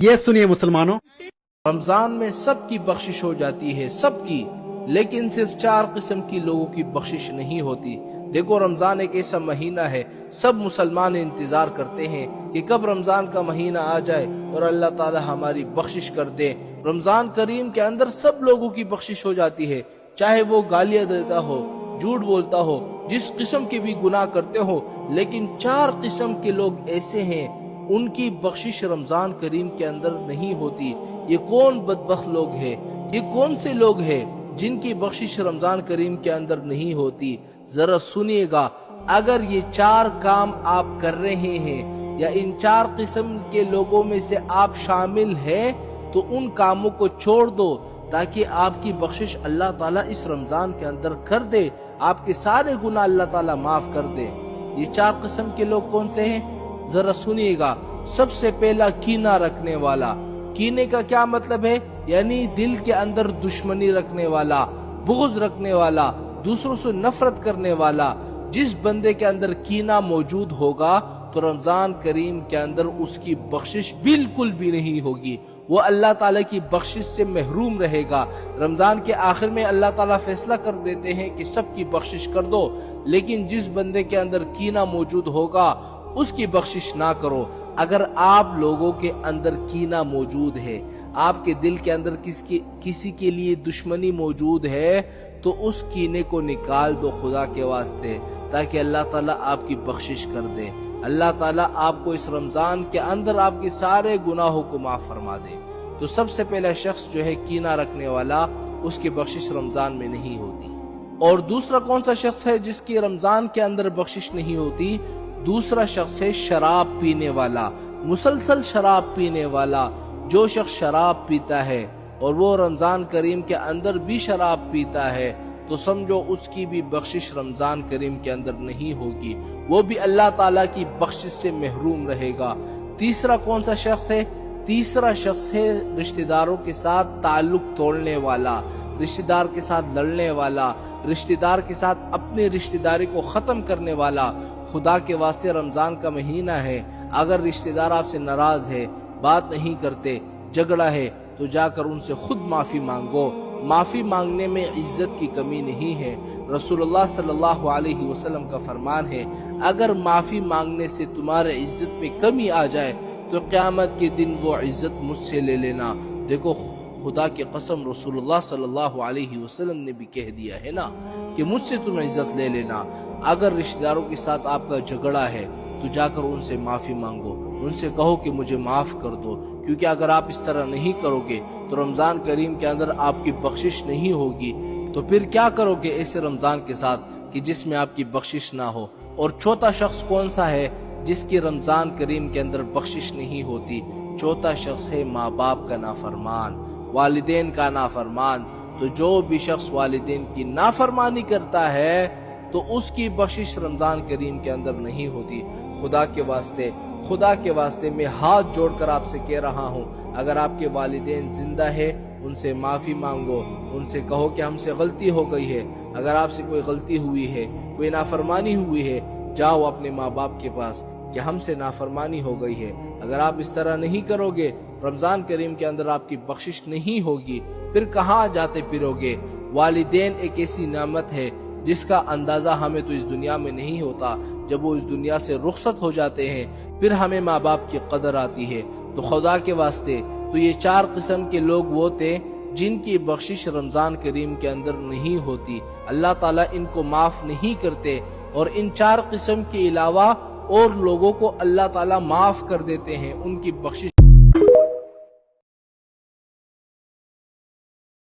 ये सुनिए मुसलमानों, रमजान में सबकी बख्शिश हो जाती है, सबकी, लेकिन सिर्फ 4 किस्म की लोगों की बख्शिश नहीं होती। देखो, रमजान एक ऐसा महीना है, सब मुसलमान इंतजार करते हैं कि कब रमजान का महीना आ जाए और अल्लाह ताला हमारी बख्शिश कर दे। रमजान करीम के अंदर सब लोगों की बख्शिश हो जाती है, चाहे वो गालियां देता हो, झूठ बोलता हो, जिस किस्म के भी गुनाह करते हो, लेकिन 4 किस्म के लोग ऐसे हैं उनकी बख्शिश रमजान करीम के अंदर नहीं होती। ये कौन बदबख्त लोग हैं? ये कौन से लोग हैं जिनकी बख्शिश रमजान करीम के अंदर नहीं होती? जरा सुनिएगा, अगर ये 4 काम आप कर रहे हैं या इन 4 किस्म के लोगों में से आप शामिल हैं तो उन कामों को छोड़ दो ताकि आपकी बख्शिश अल्लाह ताला इस रमजान के अंदर कर दे, आपके सारे गुनाह अल्लाह ताला माफ कर दे। ये 4 किस्म के लोग कौन से हैं? जरा सुनिएगा। सबसे पहला, कीना रखने वाला। कीने का क्या मतलब है? यानी दिल के अंदर दुश्मनी रखने वाला, बुग़्ज़ रखने वाला, दूसरों से नफरत करने वाला। जिस बंदे के अंदर कीना मौजूद होगा तो रमजान करीम के अंदर उसकी बख्शिश बिल्कुल भी नहीं होगी, वो अल्लाह ताला की बख्शिश से महरूम रहेगा। रमजान के आखिर में अल्लाह ताला फैसला कर देते हैं कि सबकी बख्शिश कर दो, लेकिन जिस बंदे के अंदर कीना मौजूद होगा उसकी बख्शिश ना करो। अगर आप लोगों के अंदर कीना मौजूद है, आपके दिल के अंदर किसी के लिए दुश्मनी मौजूद है, तो उस कीने को निकाल दो खुदा के वास्ते, ताकि अल्लाह ताला आपकी बख्शिश कर दे। अल्लाह ताला आपको इस रमजान के अंदर आपके सारे गुनाहों को माफ फरमा दे। तो सबसे पहला शख्स जो है कीना रखने वाला, उसकी बख्शिश रमजान में नहीं होती। और दूसरा कौन सा शख्स है जिसकी रमजान के अंदर बख्शिश नहीं होती? दूसरा शख्स है शराब पीने वाला, मुसलसल शराब पीने वाला। जो शख्स शराब पीता है और वो रमजान करीम के अंदर भी शराब पीता है, तो समझो उसकी भी बख्शिश रमजान करीम के अंदर नहीं होगी, वो भी अल्लाह ताला की बख्शिश से महरूम रहेगा। तीसरा कौन सा शख्स है? तीसरा शख्स है रिश्तेदारों के साथ ताल्लुक तोड़ने वाला, रिश्तेदार के साथ लड़ने वाला, रिश्तेदार के साथ अपनी रिश्तेदारी को खत्म करने वाला। खुदा के वास्ते रमजान का महीना है, अगर रिश्तेदार आपसे नाराज है, बात नहीं करते, झगड़ा है, तो जाकर उनसे खुद माफी मांगो। माफी मांगने में इज्जत की कमी नहीं है। रसूलुल्लाह सल्लल्लाहु अलैहि वसल्लम का फरमान है, अगर माफी मांगने से तुम्हारे इज्जत में कमी आ जाए तो क़यामत के दिन वो इज्जत मुझसे ले लेना। देखो, खुदा की कसम रसूलुल्लाह सल्लल्लाहु अलैहि वसल्लम ने भी कह दिया है ना कि मुझसे तुम इज्जत ले लेना। अगर रिश्तेदारों के साथ आपका झगड़ा है तो जाकर उनसे माफी मांगो, उनसे कहो कि मुझे माफ कर दो, क्योंकि अगर आप इस तरह नहीं करोगे तो रमजान करीम के अंदर आपकी बख्शिश नहीं होगी। तो फिर क्या करोगे ऐसे रमजान के साथ कि जिसमें आपकी बख्शिश ना हो? और चौथा शख्स कौन सा है जिसकी रमजान करीम के अंदर बख्शिश नहीं होती? चौथा शख्स है माँ बाप का नाफरमान, वालिदैन का नाफरमान। तो जो भी शख्स वालिदैन की नाफरमानी करता है तो उसकी बख्शिश रमजान करीम के अंदर नहीं होती। खुदा के वास्ते मैं हाथ जोड़कर आपसे कह रहा हूँ, अगर आपके वालिदैन जिंदा है उनसे माफी मांगो, उनसे कहो कि हमसे गलती हो गई है। अगर आपसे कोई गलती हुई है, कोई नाफरमानी हुई है, जाओ अपने माँ बाप के पास कि हमसे नाफरमानी हो गई है। अगर आप इस तरह नहीं करोगे, रमजान करीम के अंदर आपकी बख्शिश नहीं होगी, फिर कहाँ जाते फिरोगे? वालिदैन एक ऐसी नेमत है जिसका अंदाजा हमें तो इस दुनिया में नहीं होता। जब वो इस दुनिया से रुखसत हो जाते हैं फिर हमें माँ बाप की कदर आती है। तो खुदा के वास्ते, तो ये 4 किस्म के लोग वो थे जिनकी बख्शिश रमजान करीम के अंदर नहीं होती। अल्लाह ताला इनको माफ नहीं करते, और इन 4 किस्म के अलावा और लोगों को अल्लाह ताला माफ कर देते हैं, उनकी बख्शिश